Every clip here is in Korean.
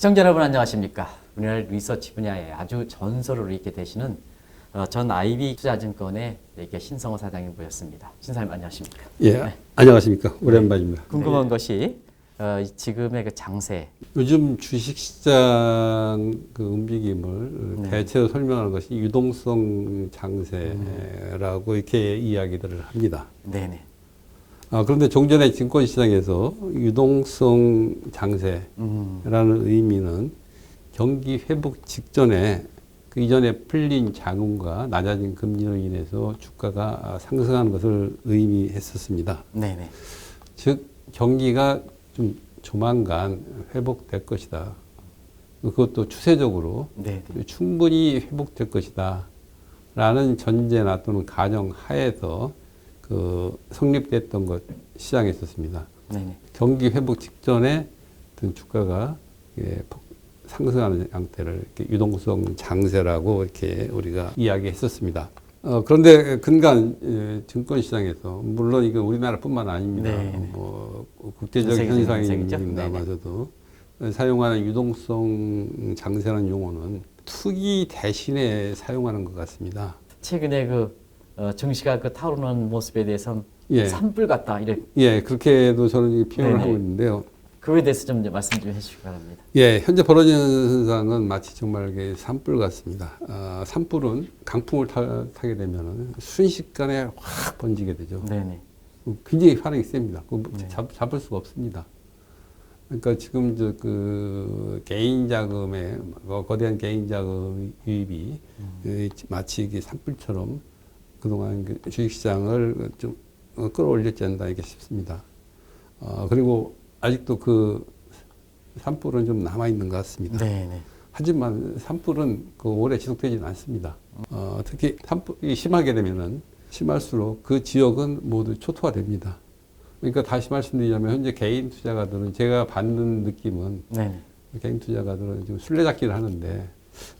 시청자 여러분 안녕하십니까? 우리나라 리서치 분야에 아주 전설을 잇게 되시는 전 IB 투자증권의 이렇게 신성호 사장님 모셨습니다. 신사님 안녕하십니까? 예, 네. 안녕하십니까? 오랜만입니다. 궁금한 것이 지금의 그 장세. 요즘 주식시장 그 움직임을 대체로 설명하는 것이 유동성 장세라고 이렇게 이야기들을 합니다. 네네. 그런데 종전에 증권시장에서 유동성 장세라는 의미는 경기 회복 직전에 그 이전에 풀린 자금과 낮아진 금리로 인해서 주가가 상승하는 것을 의미했었습니다. 네네. 즉 경기가 좀 조만간 회복될 것이다. 그것도 추세적으로 네네. 충분히 회복될 것이다. 라는 전제나 또는 가정 하에서 그 성립됐던 것 시장에 있었습니다. 네네. 경기 회복 직전에 어떤 주가가 상승하는 양태를 이렇게 유동성 장세라고 이렇게 우리가 이야기했었습니다. 그런데 근간 증권시장에서 물론 이거 우리나라뿐만 아닙니다. 네. 뭐 국제적인 현상입니다마저도 사용하는 유동성 장세라는 용어는 투기 대신에 사용하는 것 같습니다. 최근에 증시가 타오르는 모습에 대해서는 예. 산불 같다 이렇게. 예, 그렇게도 저는 표현을 네네. 하고 있는데요. 그거에 대해서 좀 말씀 좀 해주시기 바랍니다. 예, 현재 벌어지는 현상은 마치 정말 산불 같습니다. 산불은 강풍을 타게 되면 순식간에 확 번지게 되죠. 네네. 굉장히 반응이 셉니다. 네. 잡을 수가 없습니다. 그러니까 지금 개인 자금의 거대한 개인 자금 유입이 마치 이게 산불처럼 그동안 주식시장을 좀 끌어올렸지 않나 이게 싶습니다. 그리고 아직도 그 산불은 좀 남아있는 것 같습니다. 네네. 하지만 산불은 오래 지속되지는 않습니다. 특히 산불이 심하게 되면은 심할수록 그 지역은 모두 초토화됩니다. 그러니까 다시 말씀드리자면 현재 개인 투자가들은 제가 받는 느낌은 네네. 개인 투자가들은 지금 술래잡기를 하는데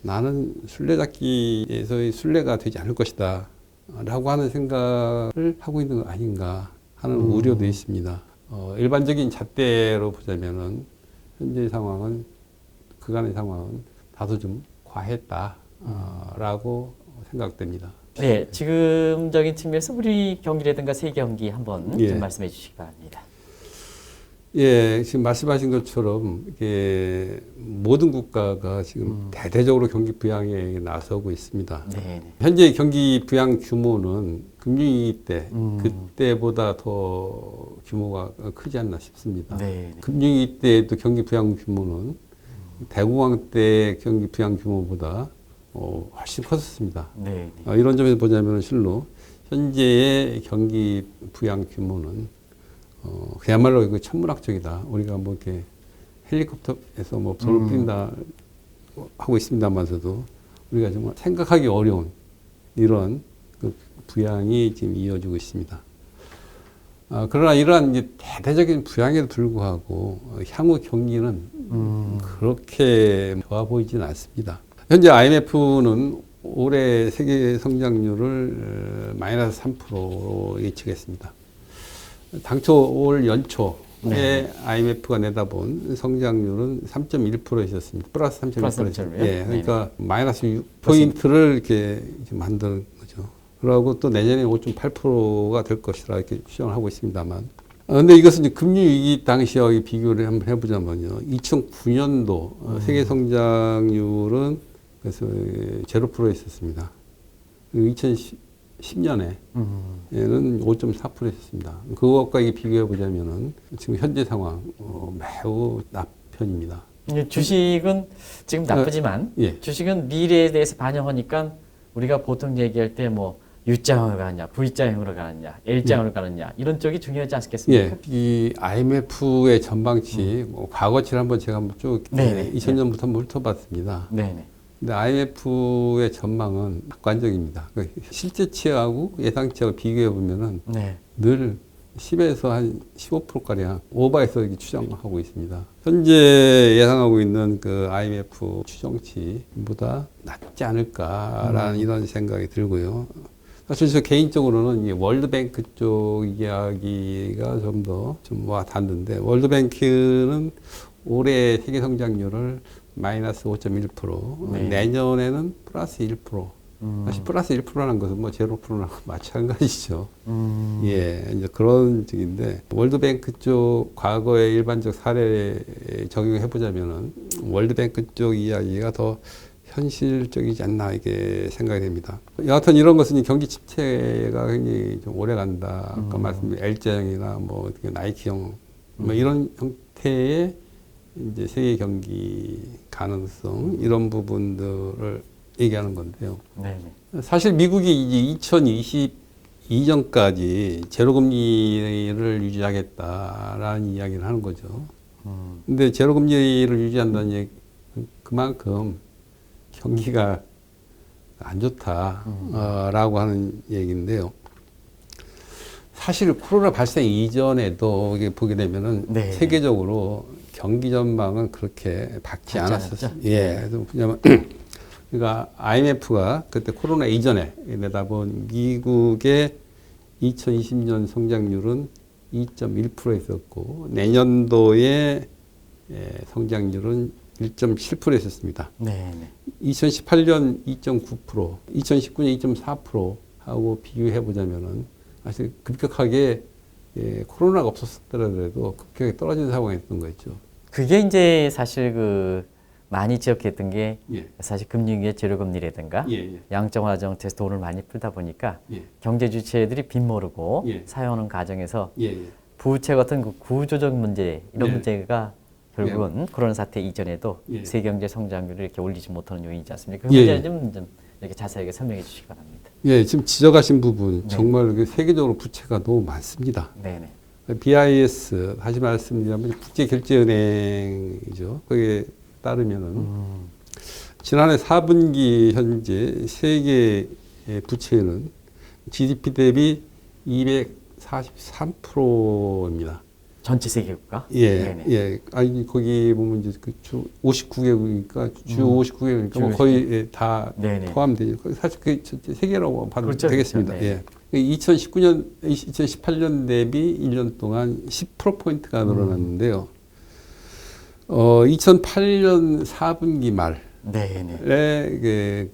나는 술래잡기에서의 술래가 되지 않을 것이다 라고 하는 생각을 하고 있는 거 아닌가 하는 우려도 있습니다. 일반적인 잣대로 보자면은 현재 상황은 그간의 상황은 다소 좀 과했다라고 생각됩니다. 네, 지금적인 측면에서 우리 경기라든가 세계 경기 한번 예. 좀 말씀해 주시기 바랍니다. 예, 지금 말씀하신 것처럼 이게 모든 국가가 지금 대대적으로 경기 부양에 나서고 있습니다. 네. 현재 경기 부양 규모는 금융위기 때 그때보다 더 규모가 크지 않나 싶습니다. 네. 금융위기 때도 경기 부양 규모는 대공황 때 경기 부양 규모보다 훨씬 컸었습니다. 네. 이런 점에서 보자면 실로 현재의 경기 부양 규모는 그야말로 이거 천문학적이다. 우리가 뭐 이렇게 헬리콥터에서 뭐 불을 뛴다 하고 있습니다만서도 우리가 정말 생각하기 어려운 이런 그 부양이 지금 이어지고 있습니다. 그러나 이러한 이제 대대적인 부양에도 불구하고 향후 경기는 그렇게 좋아 보이지는 않습니다. 현재 IMF는 올해 세계 성장률을 마이너스 3%로 예측했습니다. 당초 올 연초에 IMF가 내다본 성장률은 3.1%였습니다. 플러스 3.1%였습니다. 예, 그러니까 마이너스 6포인트를 이렇게 만드는 거죠. 그리고 또 내년에 5.8%가 될 것이라 이렇게 추정을 하고 있습니다만. 근데 이것은 이제 금융위기 당시와 비교를 한번 해보자면요. 2009년도 세계 성장률은 그래서 0%였었습니다. 2010년에는 5.4%였습니다. 그것과 비교해 보자면은 지금 현재 상황 매우 나편입니다. 주식은 지금 나쁘지만 예. 주식은 미래에 대해서 반영하니까 우리가 보통 얘기할 때 뭐 U자형으로 가느냐, V자형으로 가느냐, L자형으로 가느냐 이런 쪽이 중요하지 않겠습니까? 예, 이 IMF의 전망치, 과거치를 한번 제가 한번 쭉 2000년부터 한번 훑어봤습니다. 네네. 근데 IMF의 전망은 객관적입니다. 실제치하고 예상치하고 비교해 보면은 늘 10에서 한 15%가량 오버해서 추정하고 있습니다. 현재 예상하고 있는 그 IMF 추정치보다 낮지 않을까라는 이런 생각이 들고요. 사실 저 개인적으로는 이 월드뱅크 쪽 이야기가 좀 더 와 닿는데 월드뱅크는 올해 세계 성장률을 마이너스 5.1%, 네. 내년에는 플러스 1%. 사실 플러스 1%라는 것은 뭐 제로 프로랑 마찬가지죠. 예, 이제 그런 쪽인데 월드뱅크 쪽 과거의 일반적 사례에 적용해 보자면은 월드뱅크 쪽 이야기가 더 현실적이지 않나 이게 생각이 됩니다. 여하튼 이런 것은 경기 침체가 굉장히 좀 오래 간다. 아까 말씀드린 L자형이나 뭐 나이키형 뭐 이런 형태의 이제 세계 경기 가능성 이런 부분들을 얘기하는 건데요. 네. 사실 미국이 이제 2022년까지 제로금리를 유지하겠다라는 이야기를 하는 거죠. 근데 제로금리를 유지한다는 얘기, 그만큼 경기가 안 좋다라고 하는 얘기인데요. 사실 코로나 발생 이전에도 이게 보게 되면은 네. 세계적으로 경기 전망은 그렇게 밝지 않았었어요. 예. 왜냐면 그러니까 IMF가 그때 코로나 이전에 내다본 미국의 2020년 성장률은 2.1% 있었고 내년도에 성장률은 1.7% 있었습니다. 네. 2018년 2.9%, 2019년 2.4% 하고 비교해 보자면은 사실 급격하게 코로나가 없었더라도 급격하게 떨어진 상황이었던 거죠. 그게 이제 사실 많이 지적했던 게 예. 사실 금융위의 제로금리라든가 예. 양적완화 정책에서 돈을 많이 풀다 보니까 예. 경제 주체들이 빚 모르고 예. 사용하는 과정에서 예. 부채 같은 구조적 문제 이런 예. 문제가 결국은 코로나 사태 이전에도 예. 세계 경제 성장률을 이렇게 올리지 못하는 요인이지 않습니까? 그 예. 문제를 좀 이렇게 자세하게 설명해 주시기 바랍니다. 예, 지금 지적하신 부분 네. 정말 세계적으로 부채가 너무 많습니다. 네네. BIS 다시 말씀드리면 국제결제은행이죠. 거기에 따르면은 지난해 4분기 현재 세계 부채는 GDP 대비 243%입니다. 전체 세계 국가? 예, 네네. 예. 아니 거기 보면 이제 주 59개국이니까 주요 59개국이니까 뭐 주요 거의 다 네네. 포함되죠. 세계 세계라고 봐도 그렇죠, 되겠습니다. 그렇죠. 네. 예. 2018년 대비 1년 동안 10%포인트가 늘어났는데요. 2008년 4분기 말에 네네.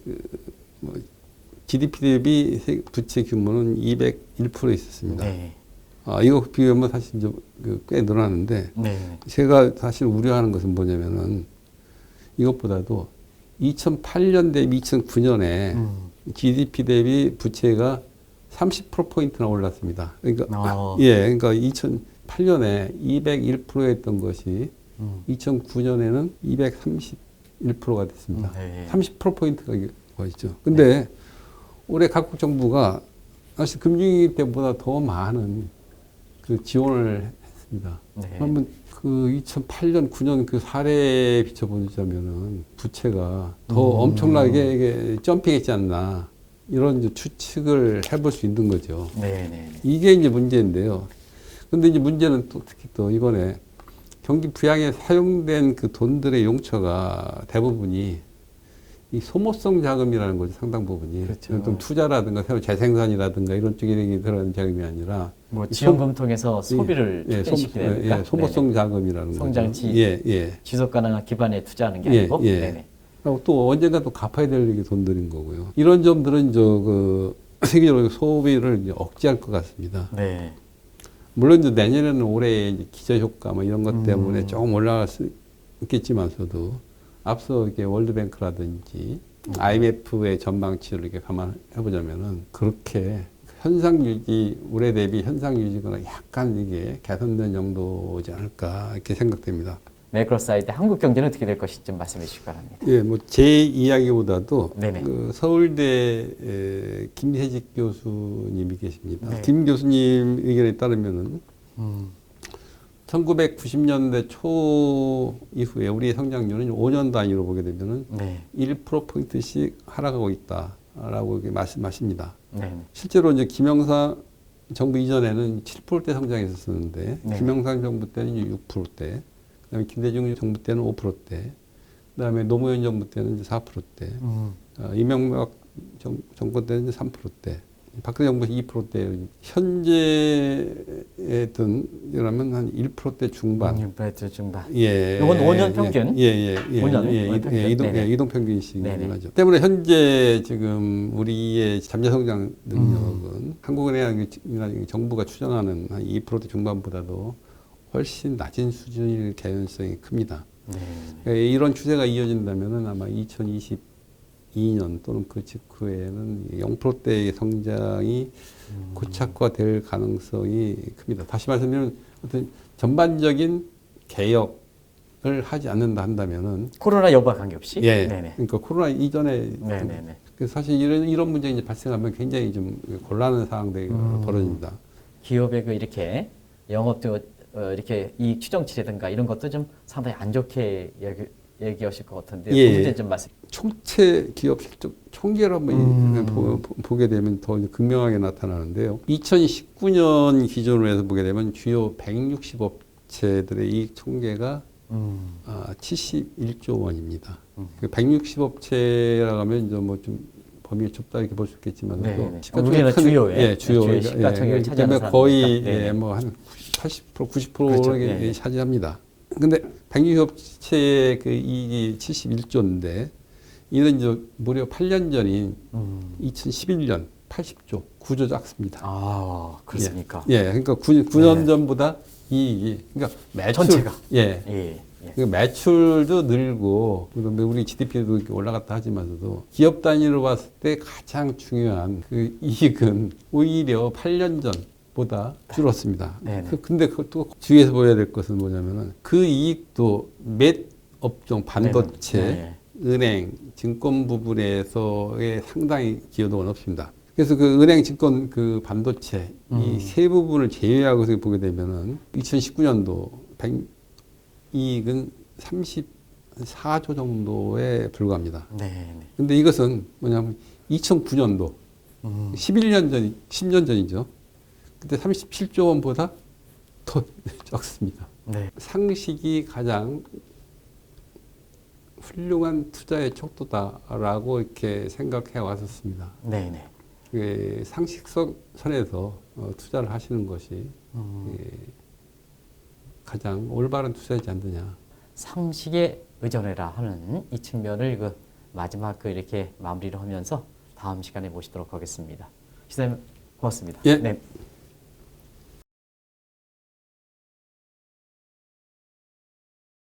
GDP 대비 부채 규모는 201% 있었습니다. 네. 이거 비교하면 사실 좀 꽤 늘어났는데 네. 제가 사실 우려하는 것은 뭐냐면은 이것보다도 2008년 대비 2009년에 GDP 대비 부채가 30%포인트나 올랐습니다. 그러니까, 그러니까 2008년에 201%였던 것이 2009년에는 231%가 됐습니다. 네. 30%포인트가 있죠. 근데 올해 각국 정부가 사실 금융위기 때보다 더 많은 지원을 했습니다. 네. 그러면 2008년, 9년 그 사례에 비춰보자면은 부채가 더 엄청나게 이게 점핑했지 않나. 이런 이제 추측을 해볼 수 있는 거죠. 네네. 이게 이제 문제인데요. 근데 이제 문제는 또 특히 또 이번에 경기 부양에 사용된 그 돈들의 용처가 대부분이 이 소모성 자금이라는 거죠. 상당 부분이. 그렇죠. 좀 투자라든가 새로 재생산이라든가 이런 쪽에 들어가는 자금이 아니라 뭐 지원금 통해서 소비를 촉진시키는 예, 소모성 자금이라는 성장치 거죠. 지속 가능한 기반에 투자하는 게 예, 아니고 예. 네네. 그리고 또 언젠가 또 갚아야 될 게 돈들인 거고요. 이런 점들은 세계적으로 소비를 이제 억제할 것 같습니다. 네. 물론 이제 내년에는 올해 이제 기저 효과 뭐 이런 것 때문에 조금 올라갈 수 있겠지만서도 앞서 이렇게 월드뱅크라든지 IMF의 전망치를 이렇게 감안해 보자면은 그렇게 현상 유지, 올해 대비 현상 유지거나 약간 이게 개선된 정도지 않을까 이렇게 생각됩니다. 매크로 사이드 한국 경제는 어떻게 될 것인지 좀 말씀해 주시기 바랍니다. 예, 뭐 제 이야기보다도 네네. 서울대 김혜직 교수님이 계십니다. 네. 김 교수님 의견에 따르면은 1990년대 초 이후에 우리의 성장률은 5년 단위로 보게 되면은 네. 1%포인트씩 하락하고 있다라고 이렇게 말씀하십니다. 네. 실제로 이제 김영삼 정부 이전에는 7%대 성장했었는데 네. 김영삼 정부 때는 6%대, 그다음에 김대중 정부 때는 5%대, 그다음에 노무현 정부 때는 이제 4%대, 이명박 정권 때는 이제 3%대. 박근혜 정부 2%대, 현재에 든이라면 한 1%대 중반. 1% 중반. 예. 이건 5년 평균? 예. 5년 평균. 이동 평균씩 네네. 하죠. 때문에 현재 지금 우리의 잠재 성장 능력은 한국은행이나 정부가 추정하는 한 2%대 중반보다도 훨씬 낮은 수준일 가능성이 큽니다. 네. 이런 추세가 이어진다면은 아마 2022년 또는 그 직후에는 0%대의 성장이 고착화될 가능성이 큽니다. 다시 말하면 어떤 전반적인 개혁을 하지 않는다 한다면은 코로나 여부와 관계없이. 예, 네네. 그러니까 코로나 이전에 네네네. 그래서 사실 이런 문제가 이제 발생하면 굉장히 좀 곤란한 상황들이 벌어집니다. 기업의 그 이렇게 영업도 이렇게 이익 추정치라든가 이런 것도 좀 상당히 안 좋게 얘기하실 것 같은데 예. 그 문제 좀 말씀. 총체 기업 실적 총계를 한번 보게 되면 더 극명하게 나타나는데요. 2019년 기준으로 해서 보게 되면 주요 160업체들의 이익 총계가 71조 원입니다. 160업체라고 하면 이제 뭐 좀 범위가 좁다 이렇게 볼 수 있겠지만 네네. 우리는 주요에 주요 시가총액을 차지하는 그다음에 거의 사람이니까. 뭐한 80% 90%를 그렇죠. 네. 차지합니다. 근데 160업체의 그 이익이 71조인데 이는 이제 무려 8년 전인 2011년 80조, 9조 작습니다. 아, 그렇습니까? 예, 그러니까 9년 전보다 이익이, 그러니까 매출, 전체가. 예, 예. 그러니까 매출도 늘고, 우리 GDP도 이렇게 올라갔다 하지만서도 기업 단위로 봤을 때 가장 중요한 그 이익은 오히려 8년 전보다 줄었습니다. 네네. 근데 그것도 주의해서 보여야 될 것은 뭐냐면은 그 이익도 몇 업종, 반도체, 네네. 은행, 증권 부분에서의 상당히 기여도가 높습니다. 그래서 그 은행, 증권, 그 반도체 이 세 부분을 제외하고서 보게 되면은 2019년도 이익은 34조 정도에 불과합니다. 네. 근데 이것은 뭐냐면 2009년도 11년 전, 10년 전이죠. 그때 37조 원보다 더 적습니다. 네. 상식이 가장 훌륭한 투자의 척도다라고 이렇게 생각해 왔었습니다. 네. 그 상식선에서 투자를 하시는 것이 가장 올바른 투자이지 않느냐. 상식에 의존해라 하는 이 측면을 그 마지막 그 이렇게 마무리를 하면서 다음 시간에 모시도록 하겠습니다. 시장님 고맙습니다. 예. 네.